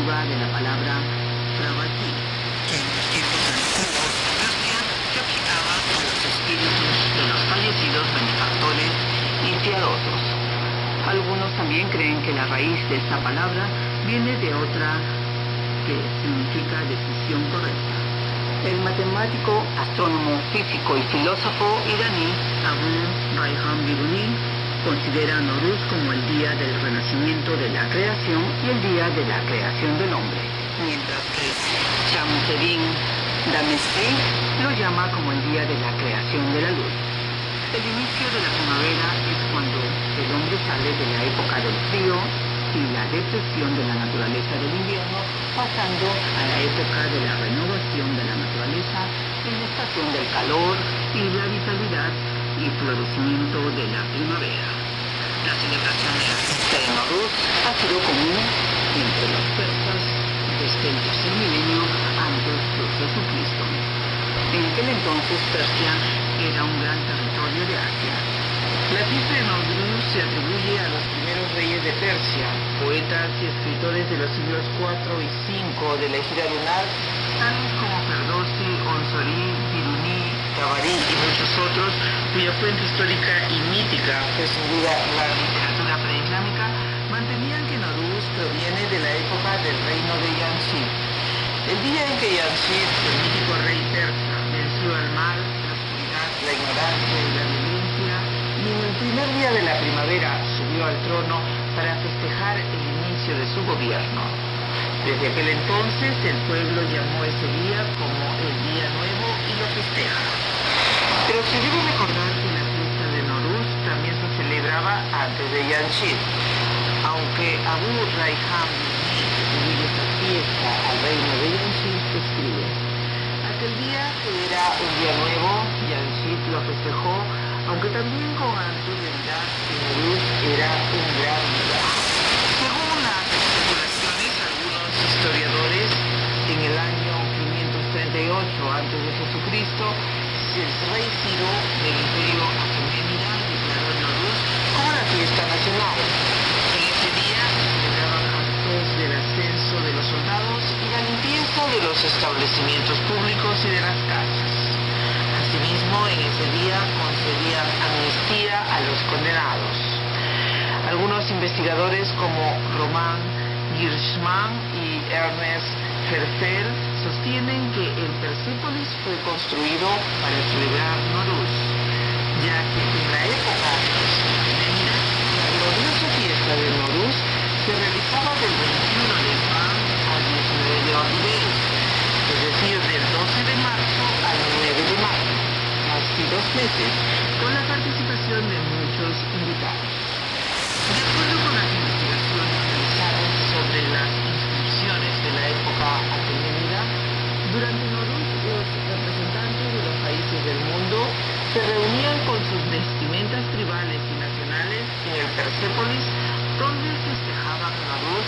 deriva de la palabra Pravati, que en los tiempos antiguos de Persia se aplicaba a los espíritus de los fallecidos benefactores y piadosos. Algunos también creen que la raíz de esta palabra viene de otra que significa decisión correcta. El matemático, astrónomo, físico y filósofo iraní Abu Rayhan Biruni considera Nowruz como el día del renacimiento de la creación y el día de la creación del hombre, mientras que Shamsuddin Damaski lo llama como el día de la creación de la luz. El inicio de la primavera es cuando el hombre sale de la época del frío y la depresión de la naturaleza del invierno, pasando a la época de la renovación de la naturaleza en la estación del calor y la vitalidad y florecimiento de la primavera. La celebración de la fiesta de Nowruz ha sido común entre los persas desde el tercer milenio antes de Jesucristo. En aquel entonces Persia era un gran territorio de Asia. La fiesta de Nowruz se atribuye a los primeros reyes de Persia, poetas y escritores de los siglos IV y V de la historia lunar, tales como Ferdowsi, Onsori, Biruni, Tabari y muchos otros, cuya fuente histórica y mítica fue sin duda la literatura preislámica, mantenían que Nowruz proviene de la época del reino de Yanshid. El día en que Yanshid, el mítico rey persa, venció al mal, la oscuridad, la ignorancia y la violencia, y en el primer día de la primavera subió al trono para festejar el inicio de su gobierno. Desde aquel entonces el pueblo llamó ese día como el Día Nuevo y lo festeja. Pero se debe recordar que la fiesta de Nowruz también se celebraba antes de Yanshid, aunque Abu Rayhan atribuye esta fiesta al reino de Yanshid, escribe: aquel día que era un día nuevo, Yanshid lo festejó, aunque también con anterioridad que Nowruz era un gran día. Según las especulaciones, algunos historiadores, en el año 538 a.C., el rey Ciro del imperio aqueménida declaró el Nowruz como la fiesta nacional. En ese día se celebraban actos del ascenso de los soldados y la limpieza de los establecimientos públicos y de las casas. Asimismo, en ese día concedían amnistía a los condenados. Algunos investigadores como Roman Girschman y Ernest Ferfer sostienen que el Persépolis fue construido para celebrar Nowruz, ya que en la época de los aqueménidas la gloriosa fiesta de Nowruz se realizaba del 21 de Isfán al 19 de Orbideis, es decir, del 12 de marzo al 9 de mayo, casi 2 meses, con la participación de muchos invitados. De acuerdo con las investigaciones realizadas sobre las inscripciones de la época aqueménida, durante Nowruz los representantes de los países del mundo se reunían con sus vestimentas tribales y nacionales en el Persépolis, donde festejaban Nowruz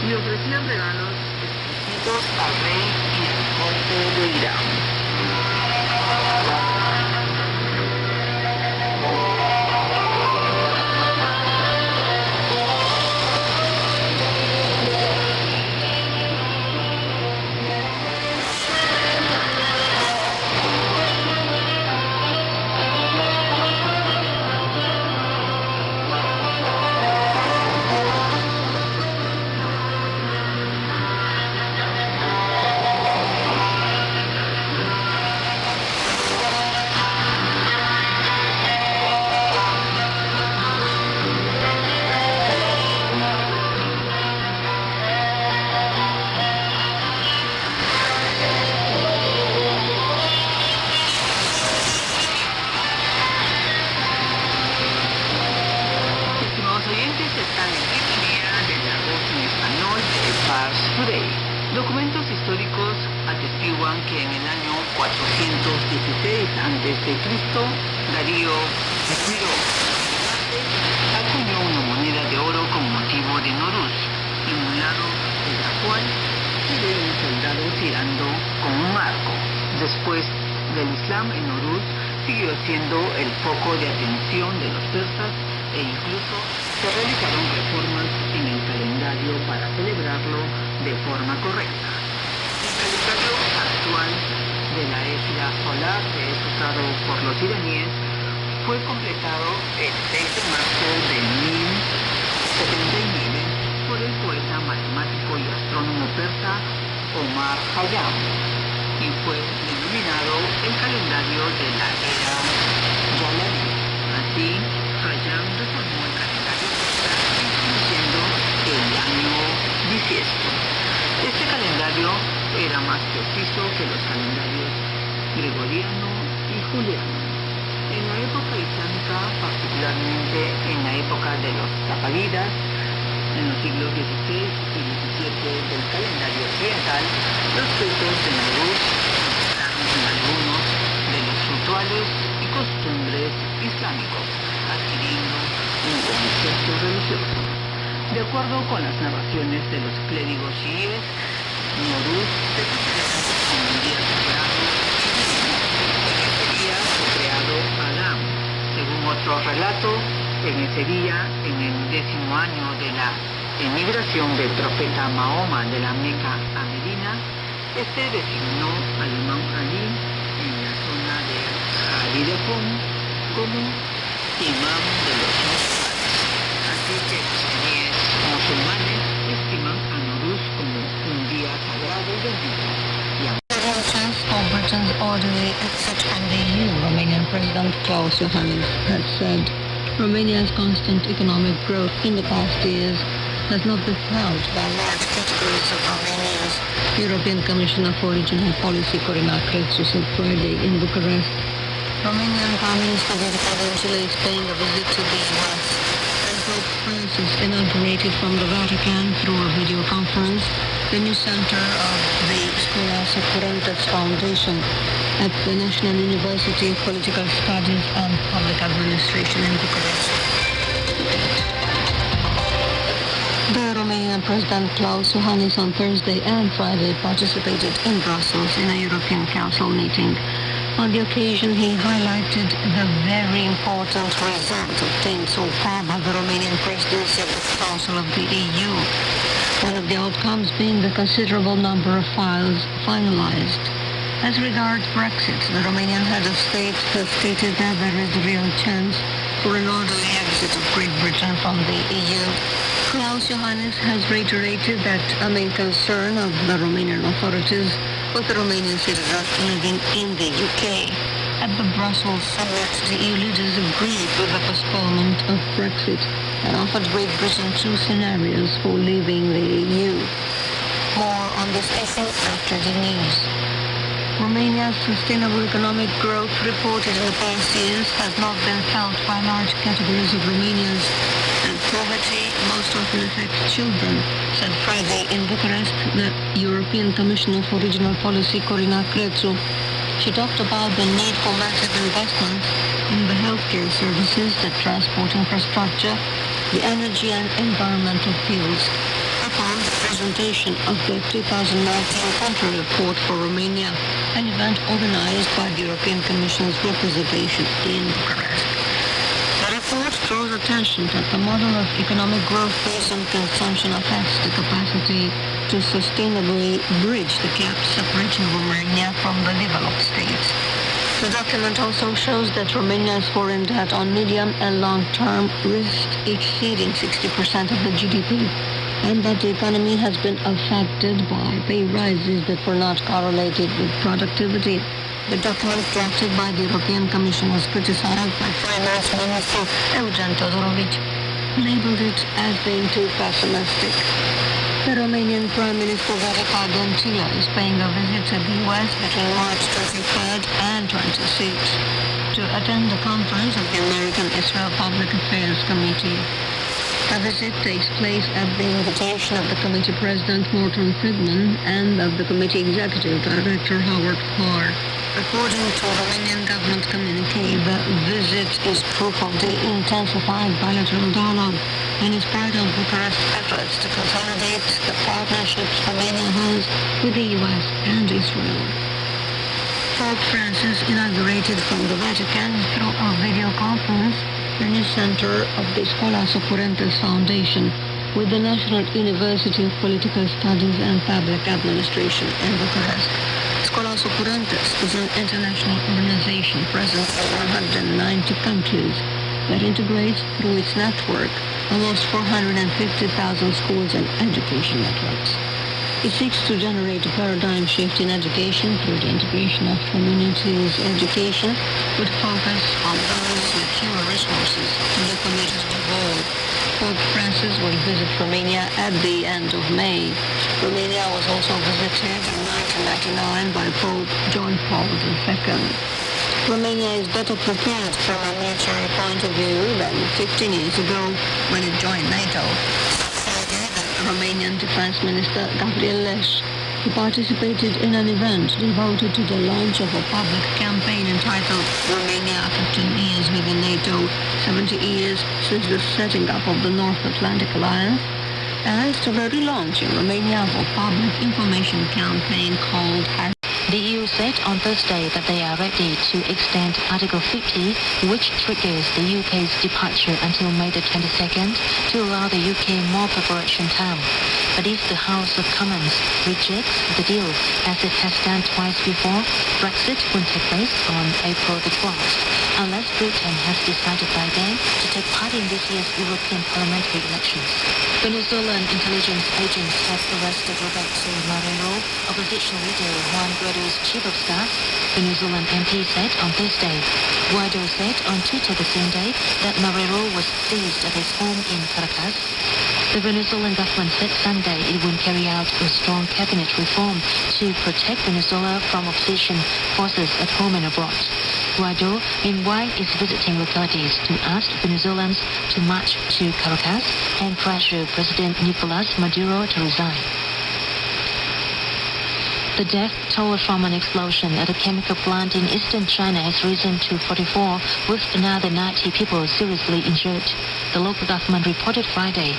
y ofrecían regalos exquisitos al rey y al corte de Irán. Documentos históricos atestiguan que en el año 416 a.C., Darío Ciro acuñó una moneda de oro con motivo de Nowruz, en un lado de la cual se ve un soldado tirando con un arco. Después del Islam, en Nowruz siguió siendo el foco de atención de los persas e incluso se realizaron reformas en el calendario para celebrarlo de forma correcta. El calendario actual de la égida solar que es usado por los iraníes fue completado el 6 de marzo de 1079 por el poeta, matemático y astrónomo persa Omar Khayyam y fue denominado el calendario de la era Yalarí. Así, Khayyam reformó el calendario solar introduciendo el año bisiesto. Este calendario era más preciso que los calendarios gregoriano y juliano. En la época islámica, particularmente en la época de los safávidas, en los siglos XVI y XVII del calendario occidental, los frutos de Nowruz mezclaron con algunos de los rituales y costumbres islámicos, adquiriendo un concepto religioso. De acuerdo con las narraciones de los clérigos chiíes, Nowruz se considera como un día sagrado y divino. En ese día fue creado Adán. Según otro relato, en ese día, en el 10º año de la emigración del profeta Mahoma de la Meca a Medina, este designó al imán Ali en la zona de Jalidejón como imán de los musulmanes. Así que los iraníes musulmanes estiman a Nowruz como un día sagrado y bendito. For Britain's orderly exit from the EU, Romanian President Klaus Iohannis has said Romania's constant economic growth in the past years has not been held by large categories of Romanians. European Commissioner for Regional Policy Corina Crețu said Friday in Bucharest. Romanian Prime Minister Viorica Dăncilă is paying a visit to the US, and Pope Francis inaugurated from the Vatican through a video conference the new center of the Scholastic Currentes Foundation at the National University of Political Studies and Public Administration in Bucharest. The Romanian President Klaus Iohannis on Thursday and Friday participated in Brussels in a European Council meeting. On the occasion, he highlighted the very important result obtained so far by the Romanian presidency of the Council of the EU. One of the outcomes being the considerable number of files finalized. As regards Brexit, the Romanian head of state has stated that there is a real chance for an orderly exit of Great Britain from the EU. Klaus Iohannis has reiterated that a main concern of the Romanian authorities was the Romanian citizens living in the UK. At the Brussels summit, the EU leaders agreed with the postponement of Brexit and offered Great Britain two scenarios for leaving the EU. More on this issue after the news. Romania's sustainable economic growth reported in the past years has not been felt by large categories of Romanians, and poverty most often affects children, said Friday in Bucharest the European Commissioner for Regional Policy Corina Crețu. She talked about the need for massive investments in the healthcare services, the transport infrastructure, the energy and environmental fields, upon the presentation of the 2019 country report for Romania, an event organized by the European Commission's representation in Bucharest. The report draws attention that the model of economic growth based on consumption affects the capacity to sustainably bridge the gap separating Romania from the developed states. The document also shows that Romania's foreign debt on medium and long term risks exceeding 60% of the GDP, and that the economy has been affected by pay rises that were not correlated with productivity. The document drafted by the European Commission was criticized by Finance Minister Eugen Todorovic, labeled it as being too pessimistic. The Romanian Prime Minister Viorica Dăncilă is paying a visit to the US between March 23rd and 26th to attend the conference of the American Israel Public Affairs Committee. The visit takes place at the invitation of the committee president Morton Friedman and of the committee executive director Howard Carr. According to a Romanian government communique, the visit is proof of the intensified bilateral dialogue and is part of Bucharest's efforts to consolidate the partnerships Romania has with the US and Israel. Pope Francis inaugurated from the Vatican through a video conference the new center of the Scholastic Currentes Foundation with the National University of Political Studies and Public Administration in Bucharest. Scholas Ocurantes is an international organization present in 190 countries that integrates through its network almost 450,000 schools and education networks. It seeks to generate a paradigm shift in education through the integration of communities' education with focus on those with fewer resources to the communities of all. Pope Francis will visit Romania at the end of May. Romania was also visited in 1999 by Pope John Paul II. Romania is better prepared from a military point of view than 15 years ago when it joined NATO. Romanian Defense Minister Gabriel Leș, who participated in an event devoted to the launch of a public campaign entitled Romania 15 Years within NATO, 70 years since the setting up of the North Atlantic Alliance, as to the relaunch in Romania of a public information campaign called The EU said on Thursday that they are ready to extend Article 50, which triggers the UK's departure until May the 22nd, to allow the UK more preparation time. But if the House of Commons rejects the deal, as it has done twice before, Brexit will take place on April the 12th, unless Britain has decided by then to take part in this year's European parliamentary elections. Venezuelan intelligence agents have arrested Roberto Marrero, opposition leader Juan Guaido's chief of staff, Venezuelan MP said on Thursday. Guaido said on Twitter the same day that Marrero was seized at his home in Caracas. The Venezuelan government said Sunday it would carry out a strong cabinet reform to protect Venezuela from opposition forces at home and abroad. Guaido, meanwhile, is visiting localities to ask Venezuelans to march to Caracas and pressure President Nicolas Maduro to resign. The death toll from an explosion at a chemical plant in eastern China has risen to 44, with another 90 people seriously injured, the local government reported Friday.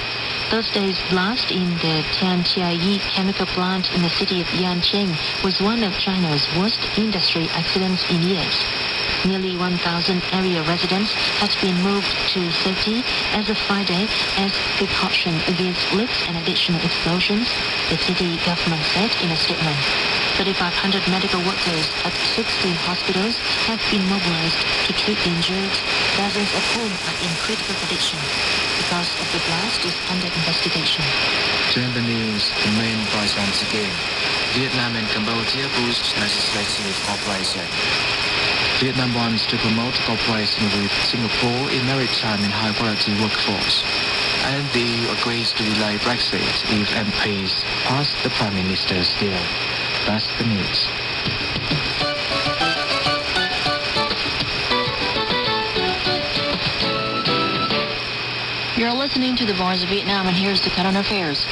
Thursday's blast in the Tianqiayi chemical plant in the city of Yanqing was one of China's worst industry accidents in years. Nearly 1,000 area residents have been moved to safety as of Friday as precaution against leaks and additional explosions, the city government said in a statement. 3,500 medical workers at 16 hospitals have been mobilized to treat the injured. Dozens of whom are in critical condition. The cause of the blast is under investigation. During the news, the main prize once again. Vietnam and Cambodia boost legislative cooperation. Vietnam wants to promote cooperation with Singapore in maritime and high-quality workforce. And the EU agrees to delay Brexit if MPs pass the Prime Minister's deal. That's the news. You're listening to the Voice of Vietnam, and here's the current affairs.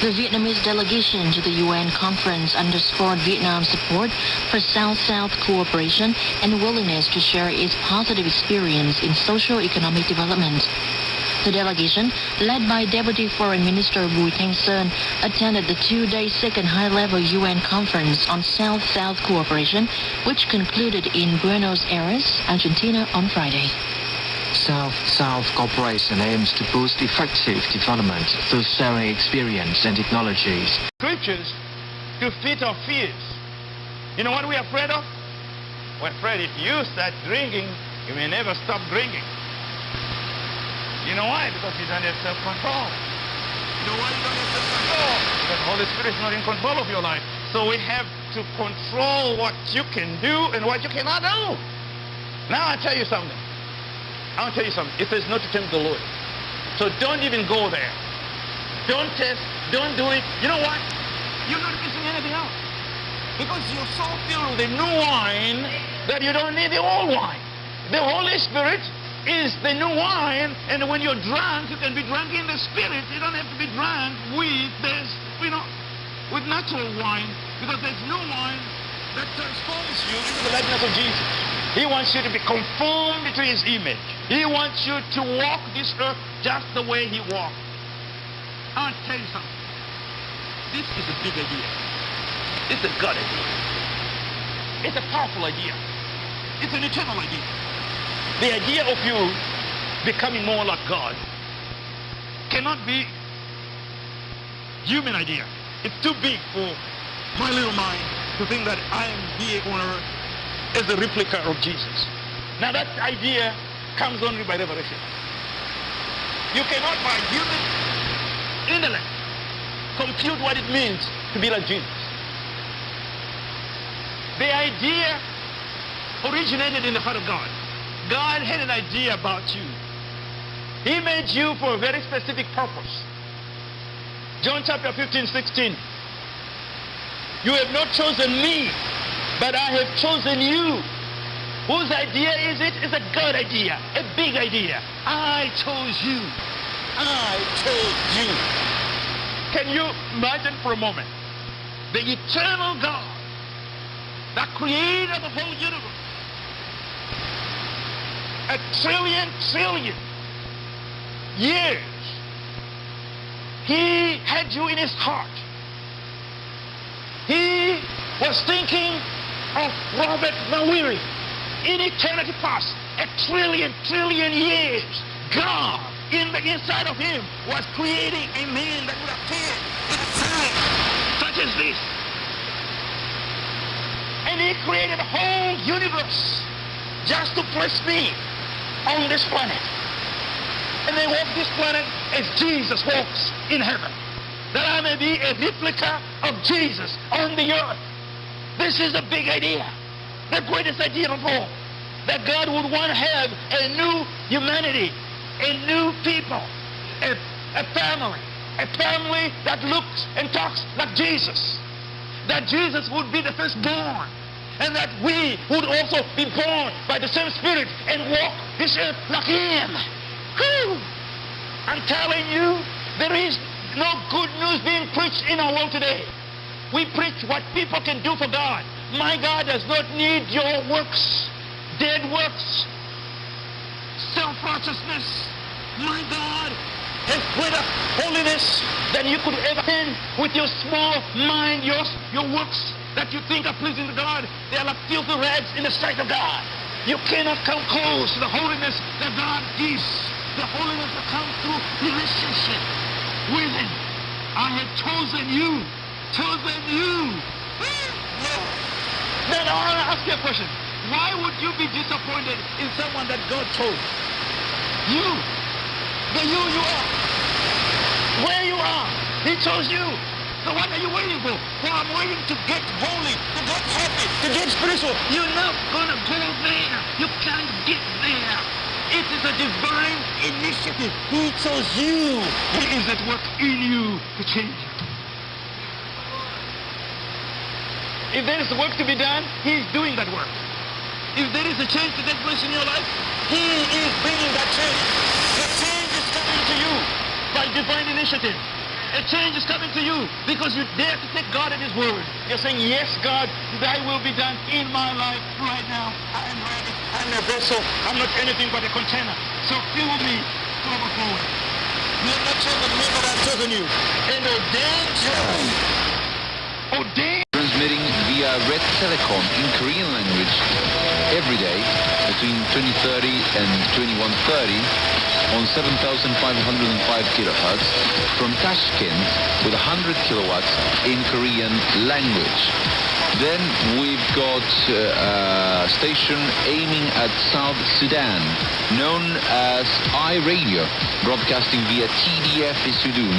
The Vietnamese delegation to the UN conference underscored Vietnam's support for South-South cooperation and willingness to share its positive experience in socio-economic development. The delegation, led by Deputy Foreign Minister Bùi Thanh Sơn, attended the two-day second high-level UN conference on South-South cooperation, which concluded in Buenos Aires, Argentina on Friday. South-South cooperation aims to boost effective development through sharing experience and technologies. Scriptures to fit our fears. You know what we're afraid of? We're afraid if you start drinking, you may never stop drinking. You know why? Because you don't have self-control. You know why you don't have self-control? Because the Holy Spirit is not in control of your life. So we have to control what you can do and what you cannot do. Now I'll tell you something. I'll tell you something. It says not to tempt the Lord. So don't even go there. Don't test. Don't do it. You know what? You're not missing anything else. Because you're so filled with the new wine that you don't need the old wine. The Holy Spirit is the new wine, and when you're drunk, you can be drunk in the Spirit. You don't have to be drunk with this, with natural wine, because there's new wine that transforms you into the likeness of Jesus. He wants you to be conformed to His image. He wants you to walk this earth just the way He walked. I want to tell you something. This is a big idea. It's a God idea. It's a powerful idea. It's an eternal idea. The idea of you becoming more like God cannot be human idea. It's too big for my little mind to think that I am here on earth as a replica of Jesus. Now that idea comes only by revelation. You cannot by human intellect compute what it means to be like Jesus. The idea originated in the heart of God. God had an idea about you. He made you for a very specific purpose. John chapter 15, 16. You have not chosen me, but I have chosen you. Whose idea is it? It's a God idea, a big idea. I chose you. I chose you. Can you imagine for a moment the eternal God, the creator of the whole universe, a trillion years, he had you in his heart. He was thinking of Robert Mawiri in eternity past, a trillion years. God, in the inside of him, was creating a man that would appear in a time such as this. And he created a whole universe just to place me on this planet. And they walk this planet as Jesus walks in heaven, that I may be a replica of Jesus on the earth. This is a big idea, the greatest idea of all, that God would want to have a new humanity, a new people, a family that looks and talks like Jesus, that Jesus would be the firstborn, and that we would also be born by the same Spirit and walk this earth like him. Whew. I'm telling you, there is no good news being preached in our world today. We preach what people can do for God. My God does not need your works, dead works, self-righteousness. My God has greater holiness than you could ever in with your small mind, your works that you think are pleasing to God. They are like filthy rags in the sight of God. You cannot come close to the holiness that God gives. The holiness that comes through relationship with him. I have chosen you. Chosen you. Then I want to ask you a question. Why would you be disappointed in someone that God chose? You. The you are. Where you are. He chose you. So what are you waiting for? Well, I'm waiting to get holy, to get happy, to get spiritual. You're not going to go there. You can't get there. It is a divine initiative. He chose you. He is at work in you to change you. If there is work to be done, he is doing that work. If there is a change to take place in your life, he is bringing that change. The change is coming to you by divine initiative. A change is coming to you because you dare to take God at his word. You're saying, yes, God, thy will be done in my life right now. I am ready. I'm a vessel. I'm not anything but a container. So fill me to overflowing. You have not chosen me, but I've chosen you. And ordained you. Ordained. Transmitting via Red Telecom in Korean language every day between 2030 and 2130 on 7,505 kilohertz from Tashkent with 100 kilowatts in Korean language. Then we've got a station aiming at South Sudan known as iRadio, broadcasting via TDF in Sudun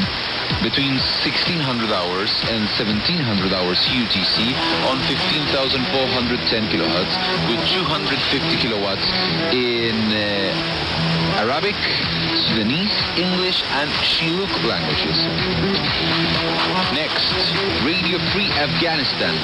between 1600 hours and 1700 hours UTC on 15,410 kilohertz with 250 kilowatts in Arabic, Sudanese, English and Shilluk languages. Next, Radio Free Afghanistan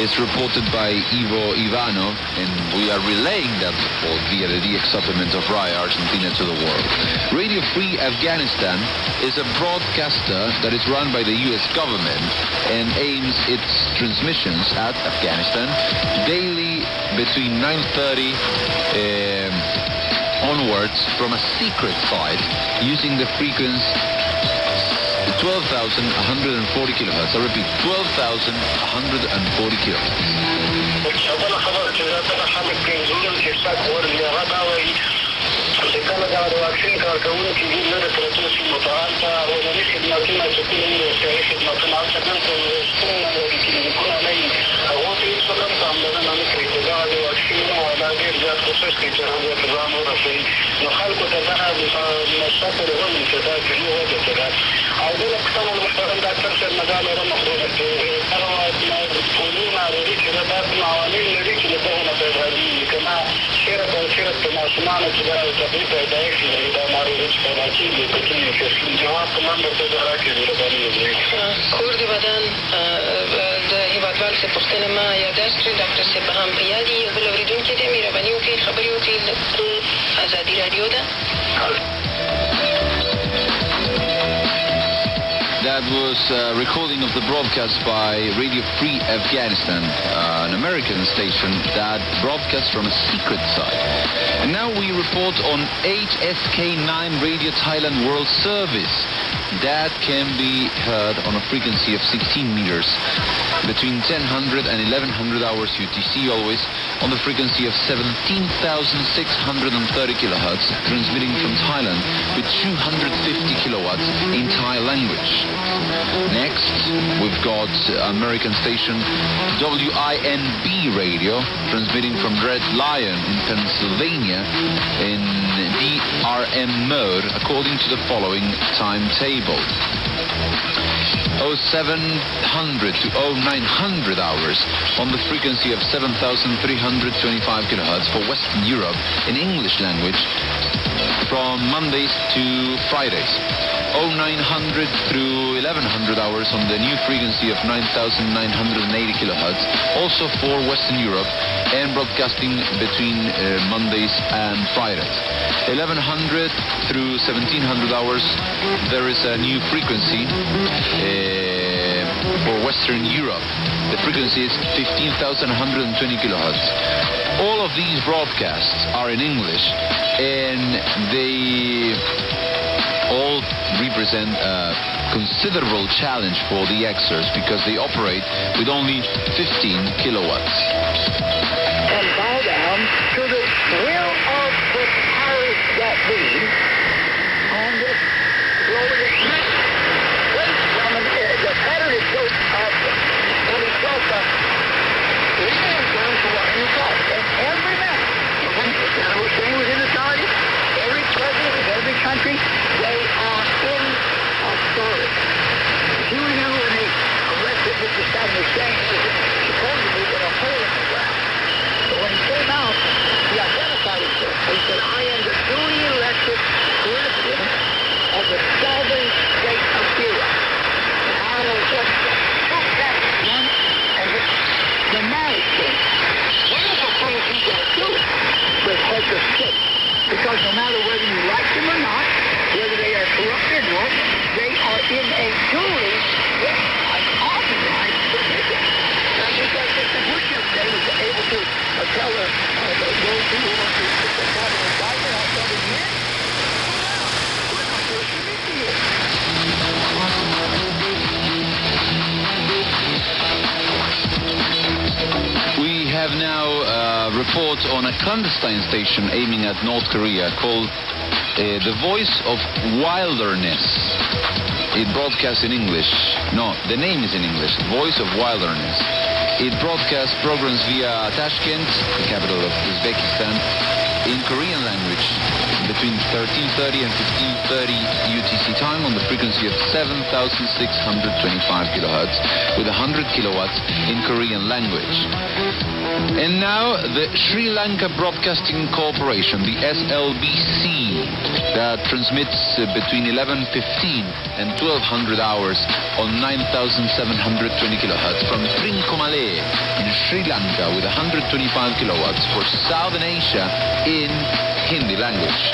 is reported by Ivo Ivanov, and we are relaying that report via the DX supplement of RAI Argentina to the world. Radio Free Afghanistan is a broadcaster that is run by the US government and aims its transmissions at Afghanistan daily between 9:30 onwards from a secret site using the frequency 12,140 kilohertz. I repeat, 12,140 kilohertz. د واکسین کارکوونکي دي لرې پرتو سیمو ته هلته وداني خدمتونه چې کوم روغتیايي خدمتونه هلته دلته شتون نه لري کلینیکونه نه وي هغو ته هېڅ هم پاملرنه نه کوي خو دغه د واکسینونو دا ډېر زیات کوشش کوي چې هغوی ته ځان ورسوي نو خلکو ته دغه نشه پورې ولي چې دا جني وجه چې ده او بله پوښتنه محترم ډاکټر صاحب نه دا لرمه خو دغه پولیو ناروغي چې ده دا کوم عوامل لري چې له دغه نه پیداېږي که نه چېرته او چېرته په ماشومانو چې دا تبعید پیدایښت لري دا ناروغي چې پیدا کېږي په کوم انفېکسیون جواب په لنډه توګه راکړي مهرباني وکړئ کور د بدن د هېوادوال صاحب پوښتنه ما یاداښت کړې ډاکټر صاحب به هم په یاد یي یو بل اورېدونکي دی مهرباني وکړئ خبرې وکړئ ازادي راډیو ده That was a recording of the broadcast by Radio Free Afghanistan, an American station that broadcasts from a secret site. And now we report on 8SK9 Radio Thailand World Service. That can be heard on a frequency of 16 meters between 1000 and 1100 hours UTC, always on the frequency of 17,630 kilohertz, transmitting from Thailand with 250 kilowatts in Thai language. Next, we've got American station WINB radio, transmitting from Red Lion in Pennsylvania in DRM mode, according to the following timetable. 0700 to 0900 hours on the frequency of 7,325 kilohertz for Western Europe in English language from Mondays to Fridays. 0900 through 1100 hours on the new frequency of 9,980 kilohertz, also for Western Europe, and broadcasting between Mondays and Fridays. 1100 through 1700 hours, there is a new frequency for Western Europe. The frequency is 15,120 kilohertz. All of these broadcasts are in English, and they all represent a considerable challenge for the Xers because they operate with only 15 kilowatts. And bow down to the will of the powers that be on this glorious night. Ladies and gentlemen, the pattern is so leading down to what you thought. And every man, Saddam Hussein was in authority, every president of every country, they are in authority. If you remember when they arrested Mr. Saddam Hussein, it was supposedly in a hole in the ground. But when he came out, he identified himself. He said, I am the duly elected president of the sovereign state of Iraq. And Arnold just took that one and the United States. Wonderful things he's going to do with heads of state. Because no matter whether you like them or not, whether they are corrupt or not, they are in a duly authorized position. Now, just like Mr. Bush yesterday was able to tell those who want to put the capital indictment on somebody in, we're not going to commit to you. We have now a report on a clandestine station aiming at North Korea called The Voice of Wilderness. It broadcasts in English. No, the name is in English. Voice of Wilderness. It broadcasts programs via Tashkent, the capital of Uzbekistan, in Korean language between 13:30 and 15:30 UTC time on the frequency of 7,625 kilohertz with 100 kilowatts in Korean language. And now the Sri Lanka Broadcasting Corporation, the SLBC, that transmits between 11:15 and 1200 hours on 9,720 kilohertz from Trincomalee in Sri Lanka with 125 kilowatts for Southern Asia in Hindi language.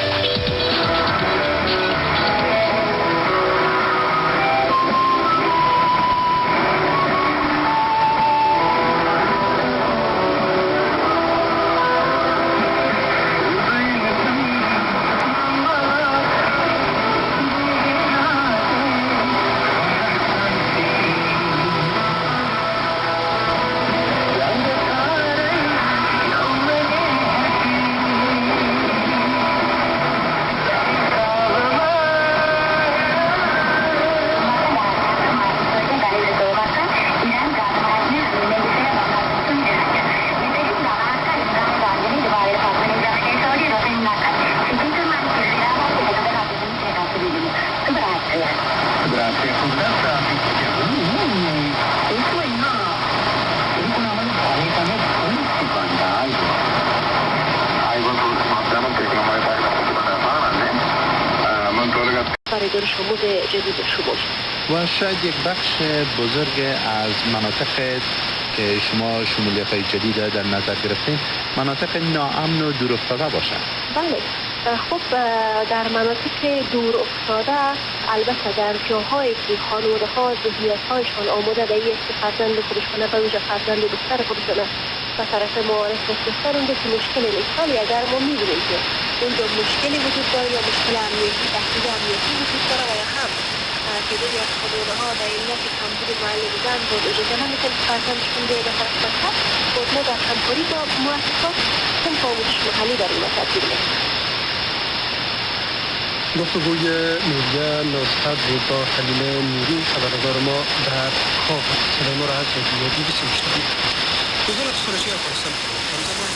پایدار شمول جدید شمول. و شاید یک بخش بزرگ از مناطق که شما شمولیت‌های جدید در نظر گرفتین مناطق ناامن و دور افتاده باشند. بله. خب در مناطق دور افتاده البته در جاهایی که خانواده‌ها ذهنیت‌هایشان آماده به این است که فرزند خودشان به وجه فرزند دختر خودشان به طرف معارف بفرستن اونجا که مشکل نیست. ولی اگر ما می‌بینیم که اونجا مشکلی وجود داره یا مشکل امنیتی تهدید امنیتی وجود داره و یا هم تعدادی از خانواده‌ها در علت کمبود معلم زن با اجازه نمی‌کنه که فرزندشون بیاید به طرف مکتب، خب ما در همکاری با مؤسسات صنف آموزش محلی در این تدبیر می‌کنیم. گفتگوی نوریه نازقدر بود با خلیل نوری خبرنگار ما در کابل. صدای ما را از رادیو BBC میشنوید. وزارت خارجه افغانستان همزمان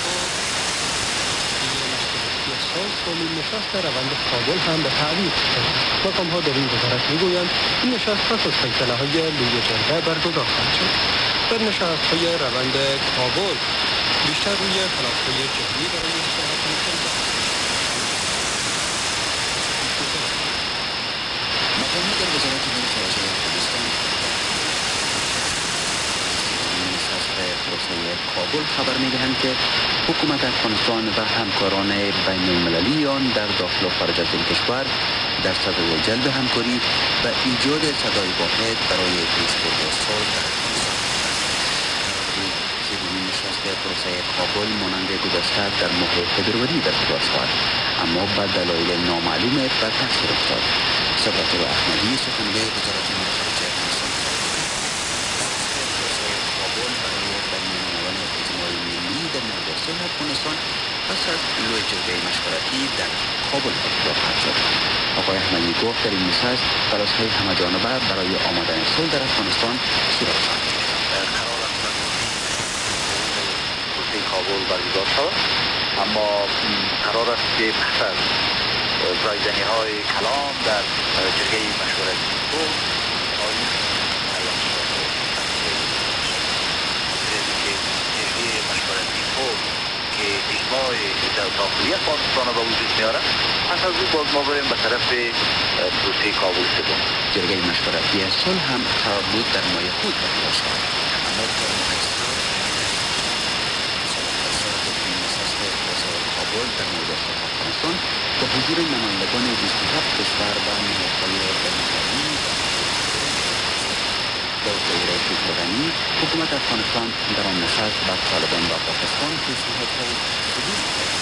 با سومین نشست روند کابل هم به تعویق شد. مقام‌ها در این وزارت میگویند این نشست پس از فیصله‌های لوی جرگه برگزار خواهد شد. در نشست‌های روند کابل بیشتر روی کلاه‌های جهانی برای صحبت می‌کنند. مقامات در وزارت امور خارجه افغانستان نشست پروسه کابل خبر می‌دهند که حکومت افغانستان و همکاران بین المللی آن در داخل و خارج از این کشور در صدد جلب همکاری و ایجاد صدای واحد برای پیشبرد صلح در افغانستان. سومین نشست پروسه کابل مانند گذشته در ماه فبروری برگزار شد، اما به دلایل نامعلوم به تأخیر افتاد. سبقت احمدی سخنگوی وزارت امور خارجه افغانستان کابل برای بین‌المللی اجتماع ملی در مورد صلح افغانستان پس از لوی جرگه مشورتی در کابل برگزار خواهد شد. آقای احمدی گفت در این نشست تلاش‌های همه‌جانبه برای آمدن صلح در افغانستان صورت خواهد گرفت. قرار است پروسه کابل برگزار شود، اما قرار است که پس از رایزنی‌های کلام در جرگه مشورتی صلح جرگه مشورتی صلح که اجماع داخلی افغانستان را به وجود می‌آورد، پس از او باز ما بریم به طرف پروسه کابل سوم. جرگه مشورتی صلح هم قرار بود در ماه خود برگزار شود، اما کابل در مورد صلح افغانستان با حضور نمایندگان 27 کشور و نهادهای بین‌المللی با وزیر رئیس غنی حکومت افغانستان در آن نشست با طالبان و پاکستان پیشنهادهای صدور کرد.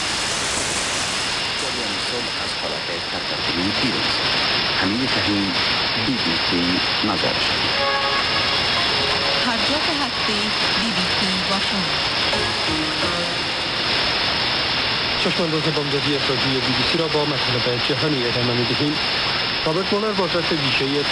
جریان صلح از حالت سرگردانی پیروز. حمید فهیم، BBC نظر شد. هر جا که هستی BBC با شما. چشمانداز بامدادی رادیو BBC را با مطالب جهانی ادامه می‌دهیم. رابرت مولر بازرس ویژه